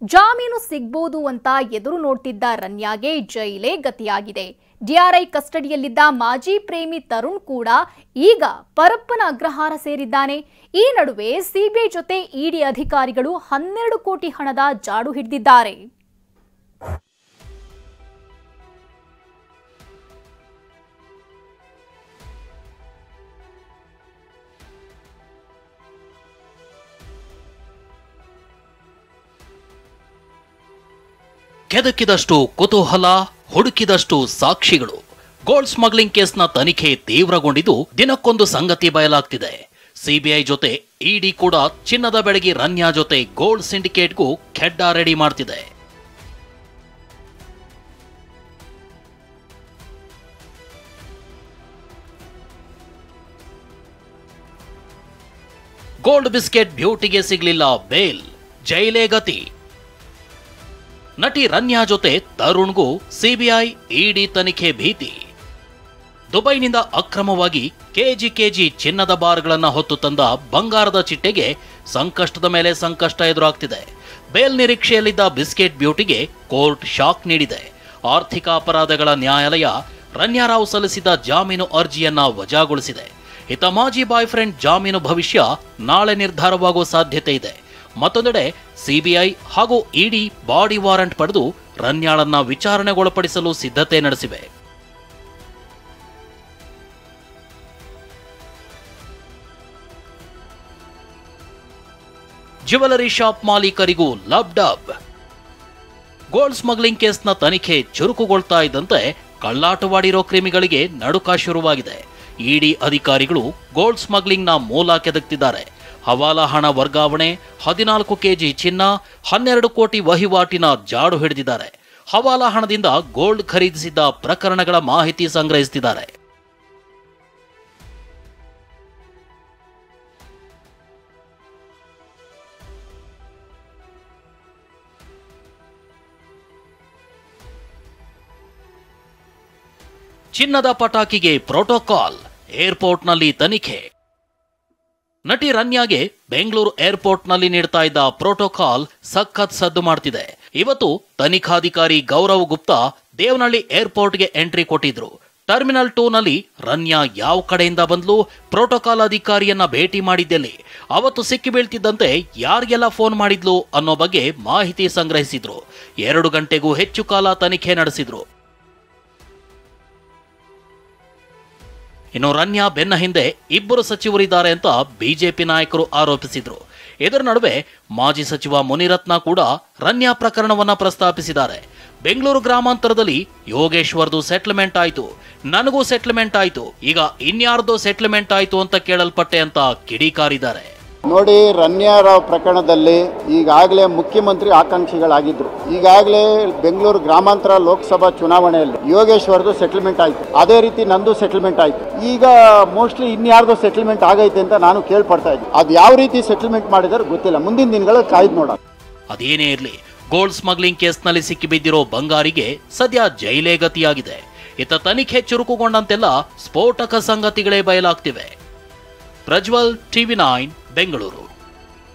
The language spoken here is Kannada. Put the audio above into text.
ಜಾಮೀನು ಸಿಗಬಹುದು ಅಂತ ಎದುರು ನೋಡ್ತಿದ್ದ ರನ್ಯಾಗೆ ಜೈಲೇ ಗತಿಯಾಗಿದೆ. ಡಿಆರ್ಐ ಕಸ್ಟಡಿಯಲ್ಲಿದ್ದ ಮಾಜಿ ಪ್ರೇಮಿ ತರುಣ್ ಕೂಡ ಈಗ ಪರಪ್ಪನ ಅಗ್ರಹಾರ ಸೇರಿದ್ದಾನೆ. ಈ ನಡುವೆ ಸಿಬಿಐ ಜೊತೆ ಇಡಿ ಅಧಿಕಾರಿಗಳು 12 ಕೋಟಿ ಹಣದ ಜಾಡು ಹಿಡಿದಿದ್ದಾರೆ. ಕೆದಕಿದಷ್ಟು ಕುತೂಹಲ, ಹುಡುಕಿದಷ್ಟು ಸಾಕ್ಷಿಗಳು. ಗೋಲ್ಡ್ ಸ್ಮಗ್ಲಿಂಗ್ ಕೇಸ್ನ ತನಿಖೆ ತೀವ್ರಗೊಂಡಿದ್ದು ದಿನಕ್ಕೊಂದು ಸಂಗತಿ ಬಯಲಾಗ್ತಿದೆ. ಸಿಬಿಐ ಜೊತೆ ಇಡಿ ಕೂಡ ಚಿನ್ನದ ಬೆಡಗಿ ರನ್ಯಾ ಜೊತೆ ಗೋಲ್ಡ್ ಸಿಂಡಿಕೇಟ್ಗೂ ಖೆಡ್ಡ ರೆಡಿ ಮಾಡ್ತಿದೆ. ಗೋಲ್ಡ್ ಬಿಸ್ಕೆಟ್ ಬ್ಯೂಟಿಗೆ ಸಿಗ್ಲಿಲ್ಲ ಬೇಲ್, ಜೈಲೇ ಗತಿ. ನಟಿ ರನ್ಯಾ ಜೊತೆ ತರುಣ್ಗೂ ಸಿಬಿಐ ಇಡಿ ತನಿಖೆ ಭೀತಿ. ದುಬೈನಿಂದ ಅಕ್ರಮವಾಗಿ ಕೆಜಿ ಚಿನ್ನದ ಬಾರ್ಗಳನ್ನ ಹೊತ್ತು ತಂದ ಬಂಗಾರದ ಚಿಟ್ಟೆಗೆ ಸಂಕಷ್ಟದ ಮೇಲೆ ಸಂಕಷ್ಟ ಎದುರಾಗ್ತಿದೆ. ಬೇಲ್ ನಿರೀಕ್ಷೆಯಲ್ಲಿದ್ದ ಬಿಸ್ಕೆಟ್ ಬ್ಯೂಟಿಗೆ ಕೋರ್ಟ್ ಶಾಕ್ ನೀಡಿದೆ. ಆರ್ಥಿಕ ಅಪರಾಧಗಳ ನ್ಯಾಯಾಲಯ ರನ್ಯಾರಾವ್ ಸಲ್ಲಿಸಿದ ಜಾಮೀನು ಅರ್ಜಿಯನ್ನ ವಜಾಗೊಳಿಸಿದೆ. ಇತ್ತ ಮಾಜಿ ಬಾಯ್ ಫ್ರೆಂಡ್ ಜಾಮೀನು ಭವಿಷ್ಯ ನಾಳೆ ನಿರ್ಧಾರವಾಗುವ ಸಾಧ್ಯತೆ ಇದೆ. ಮತ್ತೊಂದೆಡೆ ಸಿಬಿಐ ಹಾಗೂ ಇಡಿ ಬಾಡಿ ವಾರಂಟ್ ಪಡೆದು ರನ್ಯಾಳನ್ನ ವಿಚಾರಣೆಗೊಳಪಡಿಸಲು ಸಿದ್ಧತೆ ನಡೆಸಿವೆ. ಜ್ಯುವೆಲರಿ ಶಾಪ್ ಮಾಲೀಕರಿಗೂ ಲಬ್ ಡಬ್. ಗೋಲ್ಡ್ ಸ್ಮಗ್ಲಿಂಗ್ ಕೇಸ್ನ ತನಿಖೆ ಚುರುಕುಗೊಳ್ತಾ ಇದ್ದಂತೆ ಕಳ್ಳಾಟವಾಡಿರೋ ಕ್ರಿಮಿಗಳಿಗೆ ನಡುಕ ಶುರುವಾಗಿದೆ. ಇಡಿ ಅಧಿಕಾರಿಗಳು ಗೋಲ್ಡ್ ಸ್ಮಗ್ಲಿಂಗ್ನ ಮೂಲ ಕೆದಕ್ತಿದ್ದಾರೆ. ಹವಾಲಾ ಹಣ ವರ್ಗಾವಣೆ, 14 ಕೆಜಿ ಚಿನ್ನ, 12 ಕೋಟಿ ವಹಿವಾಟಿನ ಜಾಡು ಹಿಡಿದಿದ್ದಾರೆ. ಹವಾಲಾ ಹಣದಿಂದ ಗೋಲ್ಡ್ ಖರೀದಿಸಿದ್ದ ಪ್ರಕರಣಗಳ ಮಾಹಿತಿ ಸಂಗ್ರಹಿಸುತ್ತಿದ್ದಾರೆ. ಚಿನ್ನದ ಪಟಾಕಿಗೆ ಪ್ರೋಟೋಕಾಲ್, ಏರ್ಪೋರ್ಟ್ನಲ್ಲಿ ತನಿಖೆ. ನಟಿ ರನ್ಯಾಗೆ ಬೆಂಗಳೂರು ಏರ್ಪೋರ್ಟ್ನಲ್ಲಿ ನೀಡ್ತಾ ಇದ್ದ ಪ್ರೋಟೋಕಾಲ್ ಸಖತ್ ಸದ್ದು ಮಾಡ್ತಿದೆ. ಇವತ್ತು ತನಿಖಾಧಿಕಾರಿ ಗೌರವ್ ಗುಪ್ತಾ ದೇವನಹಳ್ಳಿ ಏರ್ಪೋರ್ಟ್ಗೆ ಎಂಟ್ರಿ ಕೊಟ್ಟಿದ್ರು. ಟರ್ಮಿನಲ್ 2 ನಲ್ಲಿ ರನ್ಯಾ ಯಾವ ಕಡೆಯಿಂದ ಬಂದ್ಲು, ಪ್ರೋಟೋಕಾಲ್ ಅಧಿಕಾರಿಯನ್ನ ಭೇಟಿ ಮಾಡಿದ್ದೆಲ್ಲಿ, ಅವತ್ತು ಸಿಕ್ಕಿ ಬೀಳ್ತಿದ್ದಂತೆ ಯಾರಿಗೆಲ್ಲ ಫೋನ್ ಮಾಡಿದ್ಲು ಅನ್ನೋ ಬಗ್ಗೆ ಮಾಹಿತಿ ಸಂಗ್ರಹಿಸಿದ್ರು. 2 ಗಂಟೆಗೂ ಹೆಚ್ಚು ಕಾಲ ತನಿಖೆ ನಡೆಸಿದ್ರು. ಇನ್ನು ರನ್ಯಾ ಬೆನ್ನ ಹಿಂದೆ 2 ಸಚಿವರಿದ್ದಾರೆ ಅಂತ ಬಿಜೆಪಿ ನಾಯಕರು ಆರೋಪಿಸಿದ್ರು. ಇದರ ನಡುವೆ ಮಾಜಿ ಸಚಿವ ಮುನಿರತ್ನ ಕೂಡ ರನ್ಯಾ ಪ್ರಕರಣವನ್ನ ಪ್ರಸ್ತಾಪಿಸಿದ್ದಾರೆ. ಬೆಂಗಳೂರು ಗ್ರಾಮಾಂತರದಲ್ಲಿ ಯೋಗೇಶ್ವರ್ದು ಸೆಟ್ಲ್ಮೆಂಟ್ ಆಯ್ತು, ನನಗೂ ಸೆಟ್ಲ್ಮೆಂಟ್ ಆಯ್ತು, ಈಗ ಇನ್ಯಾರ್ದೋ ಸೆಟ್ಲ್ಮೆಂಟ್ ಆಯ್ತು ಅಂತ ಕೇಳಲ್ಪಟ್ಟೆ ಅಂತ ಕಿಡಿಕಾರಿದ್ದಾರೆ. ನೋಡಿ, ರನ್ಯಾ ರಾವ್ ಪ್ರಕರಣದಲ್ಲಿ ಈಗಾಗಲೇ ಮುಖ್ಯಮಂತ್ರಿ ಆಕಾಂಕ್ಷಿಗಳಾಗಿದ್ರು. ಈಗಾಗಲೇ ಬೆಂಗಳೂರು ಗ್ರಾಮಾಂತರ ಲೋಕಸಭಾ ಚುನಾವಣೆಯಲ್ಲಿ ಯೋಗೇಶ್ವರ್ದು ಸೆಟಲ್ಮೆಂಟ್ ಆಯ್ತು, ಅದೇ ರೀತಿ ನಂದು ಸೆಟಲ್ಮೆಂಟ್ ಆಯ್ತು. ಈಗ ಮೋಸ್ಟ್ಲಿ ಇನ್ಯಾರ್ದು ಸೆಟಲ್ಮೆಂಟ್ ಆಗೈತೆ ಅಂತ ನಾನು ಕೇಳ್ಪಡ್ತಾ ಇದ್ದೀನಿ. ಅದು ಯಾವ ರೀತಿ ಸೆಟಲ್ಮೆಂಟ್ ಮಾಡಿದಾರೆ ಗೊತ್ತಿಲ್ಲ, ಮುಂದಿನ ದಿನಗಳಲ್ಲಿ ಕಾಯ್ದು ನೋಡೋಣ. ಅದೇನೇ ಇರಲಿ, ಗೋಲ್ಡ್ ಸ್ಮಗ್ಲಿಂಗ್ ಕೇಸ್ನಲ್ಲಿ ಸಿಕ್ಕಿಬಿದ್ದಿರೋ ಬಂಗಾರಿಗೆ ಸದ್ಯ ಜೈಲೇ ಗತಿಯಾಗಿದೆ. ಇತ್ತ ತನಿಖೆ ಚುರುಕುಗೊಂಡಂತೆಲ್ಲ ಸ್ಫೋಟಕ ಸಂಗತಿಗಳೇ ಬಯಲಾಗ್ತಿವೆ. ಪ್ರಜ್ವಲ್, ಟಿವಿ9 ಬೆಂಗಳೂರು.